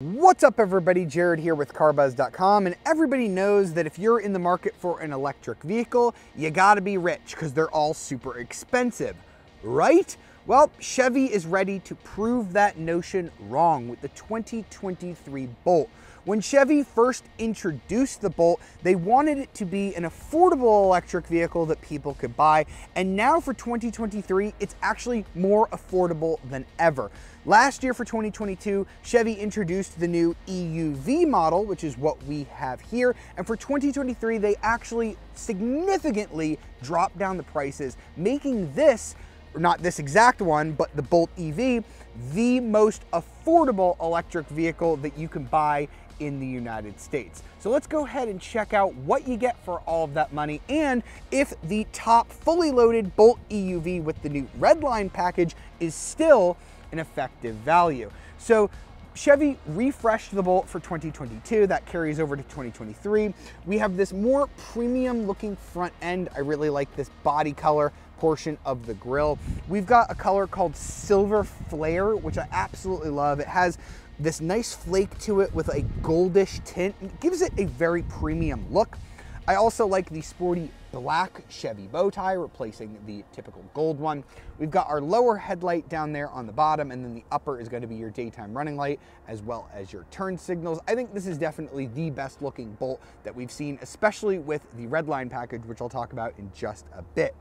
What's up everybody, Jared here with carbuzz.com, and everybody knows that if you're in the market for an electric vehicle, you gotta be rich because they're all super expensive, right? Well, Chevy is ready to prove that notion wrong with the 2023 Bolt. When Chevy first introduced the Bolt, they wanted it to be an affordable electric vehicle that people could buy, and now for 2023, it's actually more affordable than ever. Last year for 2022, Chevy introduced the new EUV model, which is what we have here, and for 2023, they actually significantly dropped down the prices, making this, not this exact one, but the Bolt EV, the most affordable electric vehicle that you can buy in the United States. So let's go ahead and check out what you get for all of that money, and if the top fully loaded Bolt EUV with the new Redline package is still an effective value. So Chevy refreshed the Bolt for 2022, that carries over to 2023. We have this more premium looking front end. I really like this body color portion of the grille. We've got a color called Silver Flare, which I absolutely love. It has this nice flake to it with a goldish tint. It gives it a very premium look. I also like the sporty black Chevy bow tie, replacing the typical gold one. We've got our lower headlight down there on the bottom, and then the upper is going to be your daytime running light, as well as your turn signals. I think this is definitely the best looking Bolt that we've seen, especially with the Redline package, which I'll talk about in just a bit.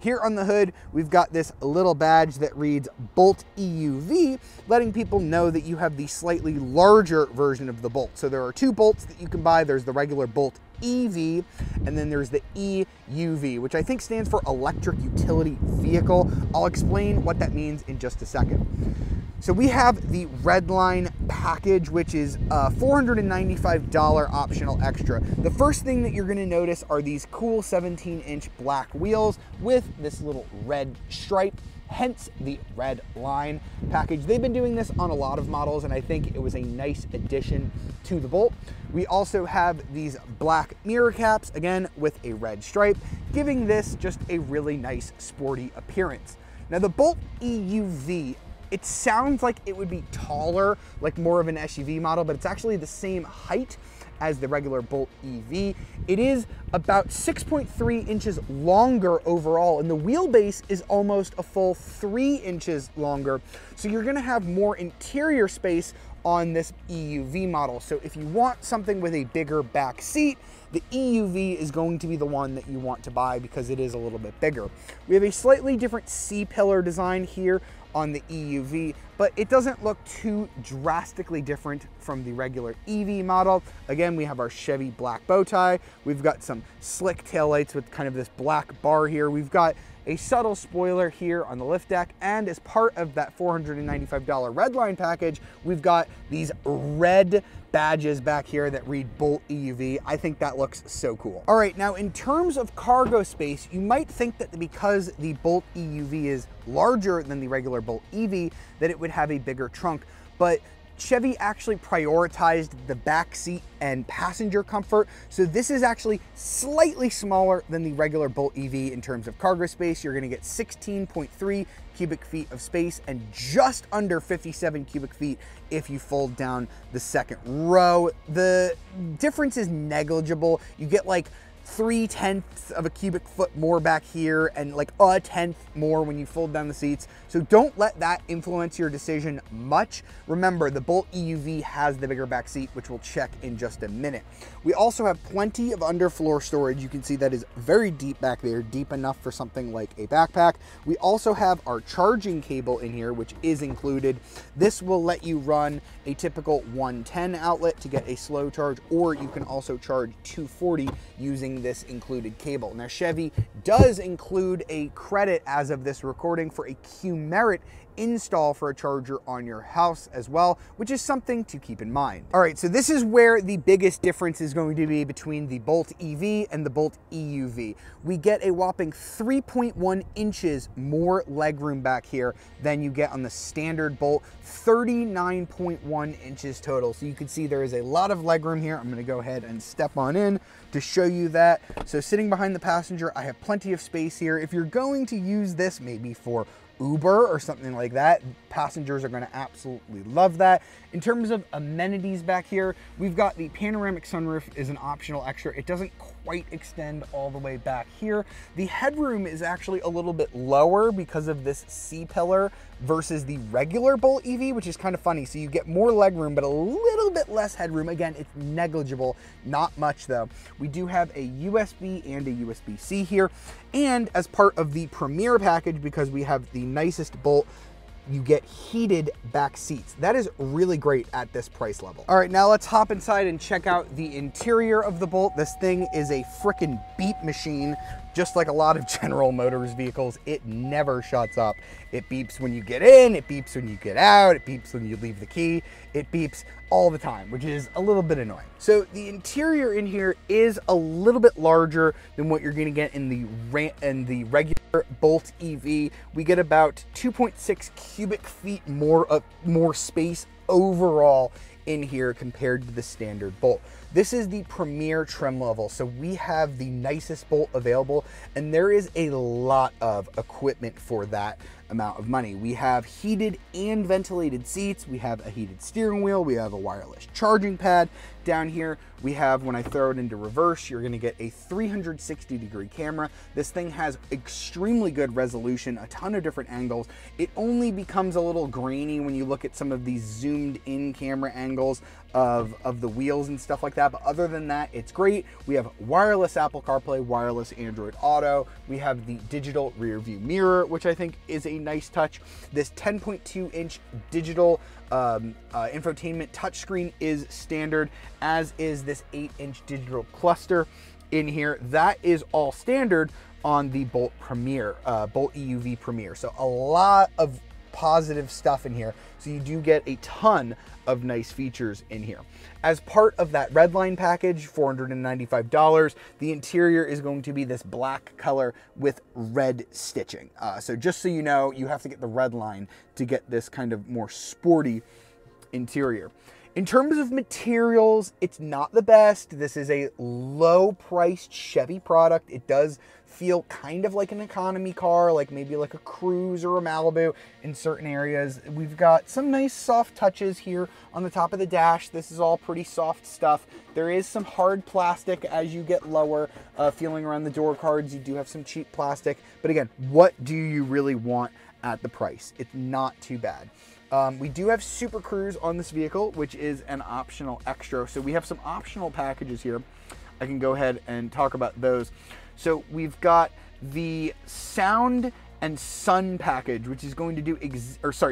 Here on the hood, we've got this little badge that reads Bolt EUV, letting people know that you have the slightly larger version of the Bolt. So there are two Bolts that you can buy. There's the regular Bolt EV, and then there's the EUV, which I think stands for Electric Utility Vehicle. I'll explain what that means in just a second. So we have the Redline package, which is a $495 optional extra. The first thing that you're gonna notice are these cool 17-inch black wheels with this little red stripe, hence the Redline package. They've been doing this on a lot of models, and I think it was a nice addition to the Bolt. We also have these black mirror caps, again with a red stripe, giving this just a really nice sporty appearance. Now the Bolt EUV, it sounds like it would be taller, like more of an SUV model, but it's actually the same height as the regular Bolt EV. It is about 6.3 inches longer overall, and the wheelbase is almost a full 3 inches longer. So you're gonna have more interior space on this EUV model. So if you want something with a bigger back seat, the EUV is going to be the one that you want to buy because it is a little bit bigger. We have a slightly different C-pillar design here on the EUV, but it doesn't look too drastically different from the regular EV model. Again, we have our Chevy black bow tie. We've got some slick taillights with kind of this black bar here. We've got a subtle spoiler here on the lift deck, and as part of that $495 Redline package, we've got these red badges back here that read Bolt EUV. I think that looks so cool. All right, now in terms of cargo space, you might think that because the Bolt EUV is larger than the regular Bolt EV, that it would have a bigger trunk, but Chevy actually prioritized the back seat and passenger comfort. So this is actually slightly smaller than the regular Bolt EV in terms of cargo space. You're gonna get 16.3 cubic feet of space and just under 57 cubic feet if you fold down the second row. The difference is negligible. You get like 3/10 of a cubic foot more back here and like a tenth more when you fold down the seats. So don't let that influence your decision much. Remember, the Bolt EUV has the bigger back seat, which we'll check in just a minute. We also have plenty of underfloor storage. You can see that is very deep back there, deep enough for something like a backpack. We also have our charging cable in here, which is included. This will let you run a typical 110 outlet to get a slow charge, or you can also charge 240 using this included cable. Now Chevy does include a credit as of this recording for a Q-Merit install for a charger on your house as well, which is something to keep in mind. All right, so this is where the biggest difference is going to be between the Bolt EV and the Bolt EUV. We get a whopping 3.1 inches more legroom back here than you get on the standard Bolt, 39.1 inches total. So you can see there is a lot of legroom here. I'm gonna go ahead and step on in to show you that. So sitting behind the passenger, I have plenty of space here. If you're going to use this maybe for Uber or something like that. Passengers are going to absolutely love that. In terms of amenities back here, we've got the panoramic sunroof is an optional extra. It doesn't quite extend all the way back here. The headroom is actually a little bit lower because of this C-pillar versus the regular Bolt EV, which is kind of funny. So you get more legroom, but a little bit less headroom. Again, it's negligible, not much though. We do have a USB and a USB-C here. And as part of the Premier package, because we have the nicest Bolt, you get heated back seats. That is really great at this price level. All right, now let's hop inside and check out the interior of the Bolt. This thing is a frickin' beep machine. Just like a lot of General Motors vehicles, it never shuts up. It beeps when you get in, it beeps when you get out, it beeps when you leave the key, it beeps all the time, which is a little bit annoying. So the interior in here is a little bit larger than what you're gonna get in the regular Bolt EV. We get about 2.6 cubic feet more space overall in here compared to the standard Bolt. This is the Premier trim level, so we have the nicest Bolt available, and there is a lot of equipment for that amount of money. We have heated and ventilated seats, we have a heated steering wheel, we have a wireless charging pad. Down here, we have, when I throw it into reverse, you're gonna get a 360-degree camera. This thing has extremely good resolution, a ton of different angles. It only becomes a little grainy when you look at some of these zoomed in camera angles of the wheels and stuff like that, but other than that, it's great. We have wireless Apple CarPlay, wireless Android Auto. We have the digital rear view mirror, which I think is a nice touch. This 10.2-inch digital infotainment touchscreen is standard, as is this 8-inch digital cluster in here. That is all standard on the Bolt Premier, Bolt EUV Premier. So a lot of positive stuff in here. So you do get a ton of nice features in here. As part of that Redline package, $495, the interior is going to be this black color with red stitching. So just so you know, you have to get the Redline to get this kind of more sporty interior. In terms of materials, it's not the best. This is a low-priced Chevy product. It does feel kind of like an economy car, like maybe like a Cruze or a Malibu in certain areas. We've got some nice soft touches here on the top of the dash. This is all pretty soft stuff. There is some hard plastic as you get lower. Feeling around the door cards, you do have some cheap plastic. But again, what do you really want at the price? It's not too bad. We do have Super Cruise on this vehicle, which is an optional extra. So we have some optional packages here. I can go ahead and talk about those. So we've got the Sound and Sun package, which is going to do,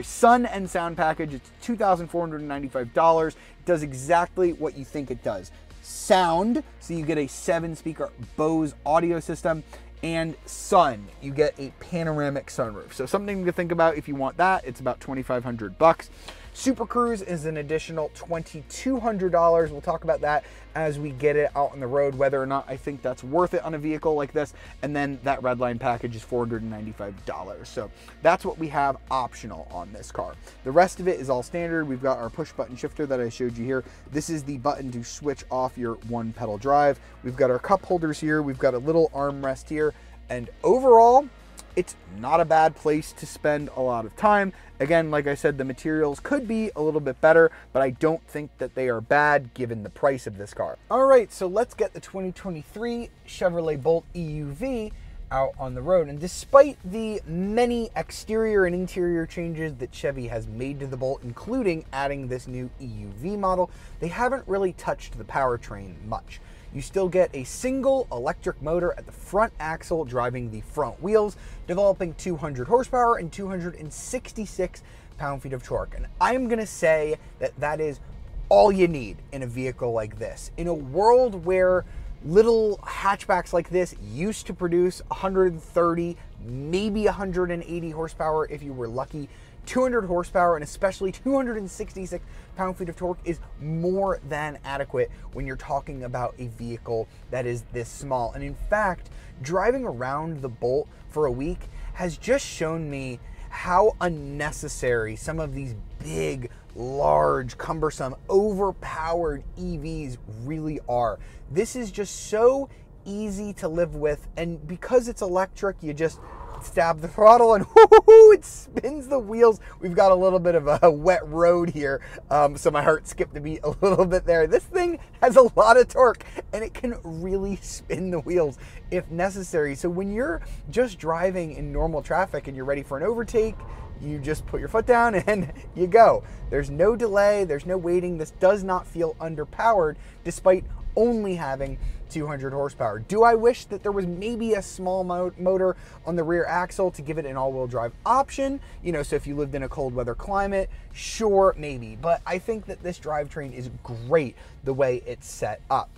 Sun and Sound package. It's $2,495. It does exactly what you think it does. Sound, so you get a 7-speaker Bose audio system, and Sun, you get a panoramic sunroof. So something to think about if you want that. It's about $2,500. Super Cruise is an additional $2,200. We'll talk about that as we get it out on the road, whether or not I think that's worth it on a vehicle like this. And then that Redline package is $495. So that's what we have optional on this car. The rest of it is all standard. We've got our push button shifter that I showed you here. This is the button to switch off your one pedal drive. We've got our cup holders here. We've got a little armrest here. And overall, it's not a bad place to spend a lot of time. Again, like I said, the materials could be a little bit better, but I don't think that they are bad given the price of this car. All right, so let's get the 2023 Chevrolet Bolt EUV out on the road. And despite the many exterior and interior changes that Chevy has made to the Bolt, including adding this new EUV model, they haven't really touched the powertrain much. You still get a single electric motor at the front axle driving the front wheels, developing 200 horsepower and 266 pound-feet of torque. And I'm gonna say that that is all you need in a vehicle like this. In a world where little hatchbacks like this used to produce 130, maybe 180 horsepower if you were lucky, 200 horsepower and especially 266 pound-feet of torque is more than adequate when you're talking about a vehicle that is this small. And in fact, driving around the Bolt for a week has just shown me how unnecessary some of these big, large, cumbersome, overpowered EVs really are. This is just so easy to live with, and because it's electric, you just stab the throttle, and whoo, it spins the wheels. We've got a little bit of a wet road here, so my heart skipped a beat a little bit there. This thing has a lot of torque, and it can really spin the wheels if necessary. So when you're just driving in normal traffic and you're ready for an overtake, you just put your foot down and you go. There's no delay, there's no waiting. This does not feel underpowered despite only having 200 horsepower. Do I wish that there was maybe a small motor on the rear axle to give it an all-wheel drive option? You know, so if you lived in a cold weather climate, sure, maybe. But I think that this drivetrain is great the way it's set up.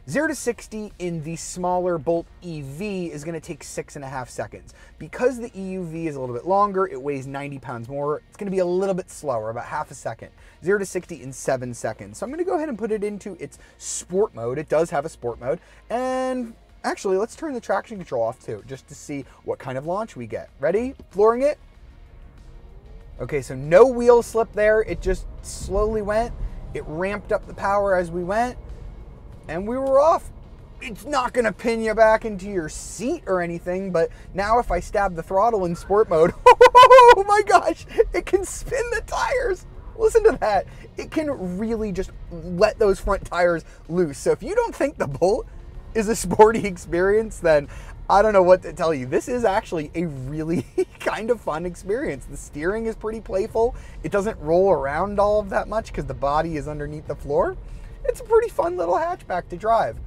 0 to 60 in the smaller Bolt EV is going to take 6.5 seconds. Because the EUV is a little bit longer, it weighs 90 pounds more, it's going to be a little bit slower, about half a second. 0 to 60 in 7 seconds. So I'm going to go ahead and put it into its sport mode. It does have a sport mode. And actually, let's turn the traction control off too, just to see what kind of launch we get. Ready? Flooring it. Okay, so no wheel slip there. It just slowly went. It ramped up the power as we went. And we were off. It's not gonna pin you back into your seat or anything, but now if I stab the throttle in sport mode, oh my gosh, it can spin the tires. Listen to that. It can really just let those front tires loose. So if you don't think the Bolt is a sporty experience, then I don't know what to tell you. This is actually a really kind of fun experience. The steering is pretty playful. It doesn't roll around all of that much because the body is underneath the floor. It's a pretty fun little hatchback to drive.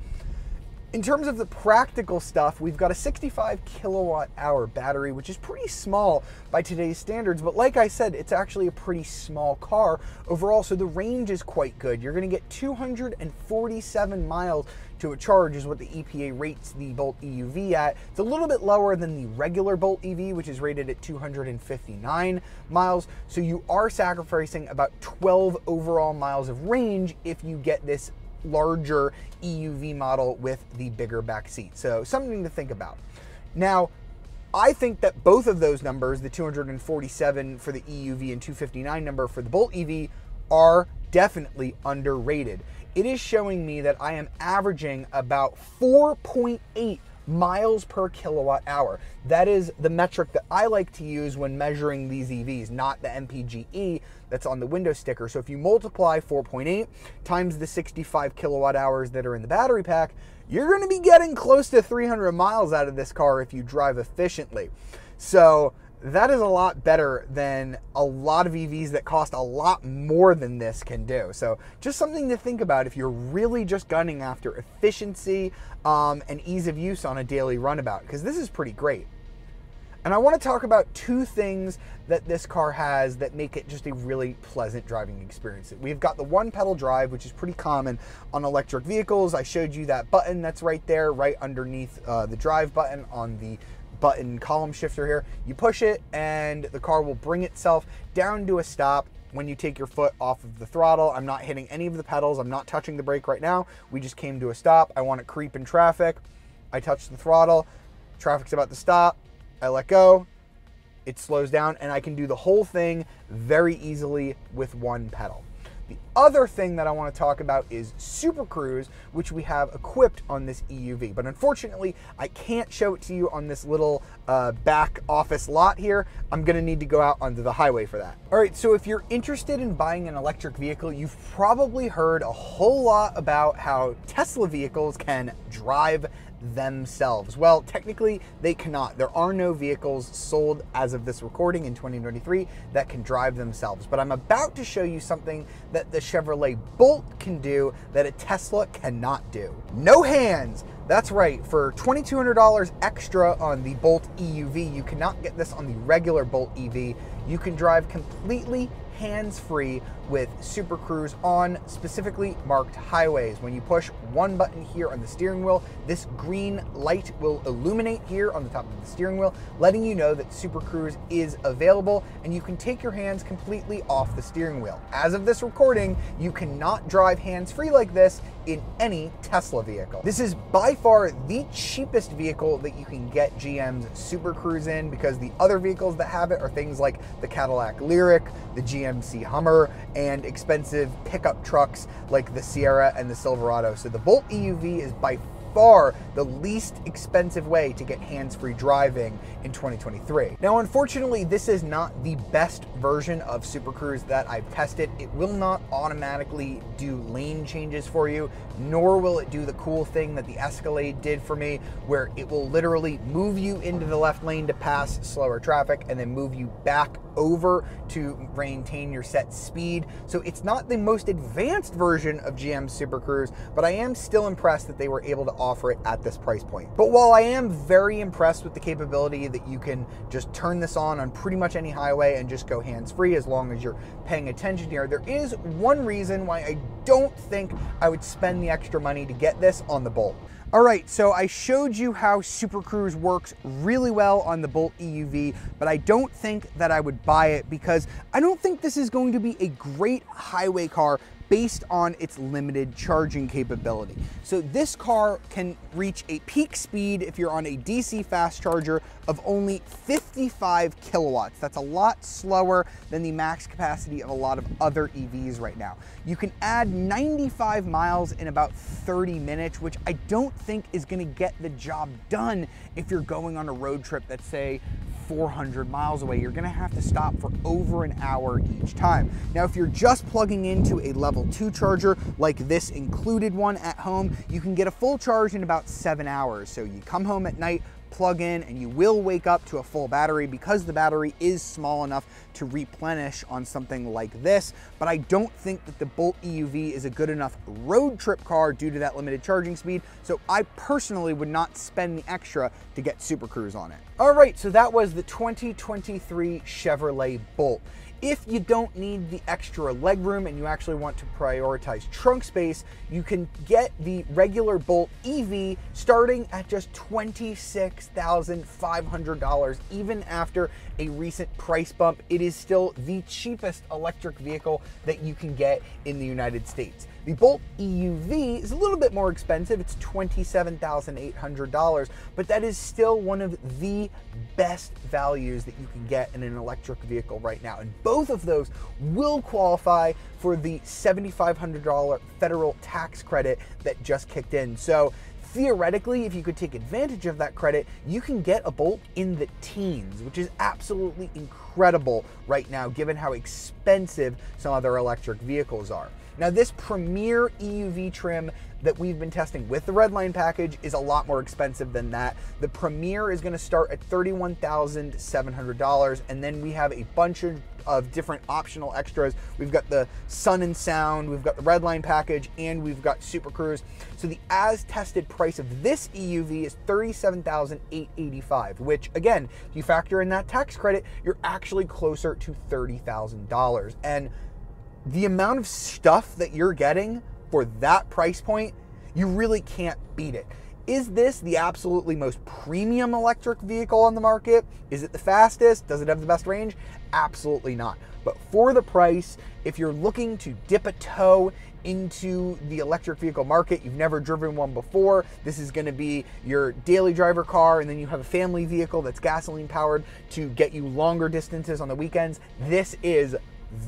In terms of the practical stuff, we've got a 65 kilowatt hour battery, which is pretty small by today's standards, but like I said, it's actually a pretty small car overall, so the range is quite good. You're gonna get 247 miles to a charge is what the EPA rates the Bolt EUV at. It's a little bit lower than the regular Bolt EV, which is rated at 259 miles. So you are sacrificing about 12 overall miles of range if you get this larger EUV model with the bigger back seat. So something to think about. Now, I think that both of those numbers, the 247 for the EUV and 259 number for the Bolt EV, are definitely underrated. It is showing me that I am averaging about 4.8 miles per kilowatt hour. That is the metric that I like to use when measuring these EVs, not the MPGE that's on the window sticker. So if you multiply 4.8 times the 65 kilowatt hours that are in the battery pack, you're going to be getting close to 300 miles out of this car if you drive efficiently. So that is a lot better than a lot of EVs that cost a lot more than this can do. So just something to think about if you're really just gunning after efficiency and ease of use on a daily runabout, because this is pretty great. And I want to talk about two things that this car has that make it just a really pleasant driving experience. We've got the one pedal drive, which is pretty common on electric vehicles. I showed you that button that's right there, right underneath the drive button on the button column shifter here. You push it and the car will bring itself down to a stop when you take your foot off of the throttle. I'm not hitting any of the pedals. I'm not touching the brake right now. We just came to a stop. I want to creep in traffic. I touch the throttle. Traffic's about to stop. I let go. It slows down and I can do the whole thing very easily with one pedal. The other thing that I want to talk about is Super Cruise, which we have equipped on this EUV. But unfortunately, I can't show it to you on this little back office lot here. I'm going to need to go out onto the highway for that. All right, so if you're interested in buying an electric vehicle, you've probably heard a whole lot about how Tesla vehicles can drive themselves. Well, technically they cannot. There are no vehicles sold as of this recording in 2023 that can drive themselves, but I'm about to show you something that the Chevrolet Bolt can do that a Tesla cannot do. No hands. That's right, for $2,200 extra on the Bolt EUV, you cannot get this on the regular Bolt EV. You can drive completely hands-free with Super Cruise on specifically marked highways. When you push one button here on the steering wheel, this green light will illuminate here on the top of the steering wheel, letting you know that Super Cruise is available, and you can take your hands completely off the steering wheel. As of this recording, you cannot drive hands-free like this in any Tesla vehicle. This is by far the cheapest vehicle that you can get GM's Super Cruise in, because the other vehicles that have it are things like the Cadillac Lyriq, the GMC Hummer, and expensive pickup trucks like the Sierra and the Silverado. So the Bolt EUV is by far the least expensive way to get hands-free driving in 2023. Now, unfortunately, this is not the best version of Super Cruise that I've tested. It will not automatically do lane changes for you, nor will it do the cool thing that the Escalade did for me, where it will literally move you into the left lane to pass slower traffic and then move you back over to maintain your set speed. So it's not the most advanced version of GM's Super Cruise, but I am still impressed that they were able to offer it at this price point. But while I am very impressed with the capability that you can just turn this on pretty much any highway and just go hands-free as long as you're paying attention here, there is one reason why I don't think I would spend the extra money to get this on the Bolt. All right, so I showed you how Super Cruise works really well on the Bolt EUV, but I don't think that I would buy it because I don't think this is going to be a great highway car based on its limited charging capability. So this car can reach a peak speed if you're on a DC fast charger of only 55 kilowatts. That's a lot slower than the max capacity of a lot of other EVs right now. You can add 95 miles in about 30 minutes, which I don't think is gonna get the job done if you're going on a road trip that's, say, 400 miles away. You're gonna have to stop for over an hour each time. Now, if you're just plugging into a level 2 charger, like this included one at home, you can get a full charge in about 7 hours. So you come home at night, plug in, and you will wake up to a full battery because the battery is small enough to replenish on something like this. But I don't think that the Bolt EUV is a good enough road trip car due to that limited charging speed. So I personally would not spend the extra to get Super Cruise on it. All right, so that was the 2023 Chevrolet Bolt. If you don't need the extra legroom and you actually want to prioritize trunk space, you can get the regular Bolt EV starting at just $26,500. Even after a recent price bump, it is still the cheapest electric vehicle that you can get in the United States. The Bolt EUV is a little bit more expensive. It's $27,800, but that is still one of the best values that you can get in an electric vehicle right now. And both of those will qualify for the $7,500 federal tax credit that just kicked in. So theoretically, if you could take advantage of that credit, you can get a Bolt in the teens, which is absolutely incredible right now, given how expensive some other electric vehicles are. Now, this Premier EUV trim that we've been testing with the Redline package is a lot more expensive than that. The Premier is gonna start at $31,700, and then we have a bunch of different optional extras. We've got the Sun and Sound, we've got the Redline package, and we've got Super Cruise. So the as-tested price of this EUV is $37,885, which again, if you factor in that tax credit, you're actually closer to $30,000. And the amount of stuff that you're getting for that price point, you really can't beat it. Is this the absolutely most premium electric vehicle on the market? Is it the fastest? Does it have the best range? Absolutely not. But for the price, if you're looking to dip a toe into the electric vehicle market, you've never driven one before, this is gonna be your daily driver car, and then you have a family vehicle that's gasoline powered to get you longer distances on the weekends, this is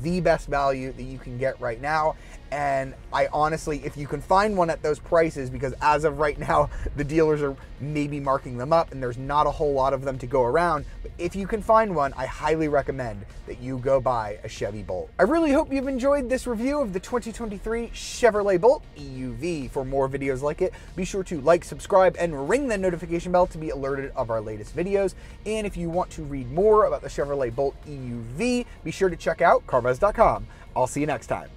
the best value that you can get right now. And I honestly, if you can find one at those prices, because as of right now, the dealers are maybe marking them up and there's not a whole lot of them to go around, but if you can find one, I highly recommend that you go buy a Chevy Bolt. I really hope you've enjoyed this review of the 2023 Chevrolet Bolt EUV. For more videos like it, be sure to like, subscribe, and ring the notification bell to be alerted of our latest videos. And if you want to read more about the Chevrolet Bolt EUV, be sure to check out carbuzz.com. I'll see you next time.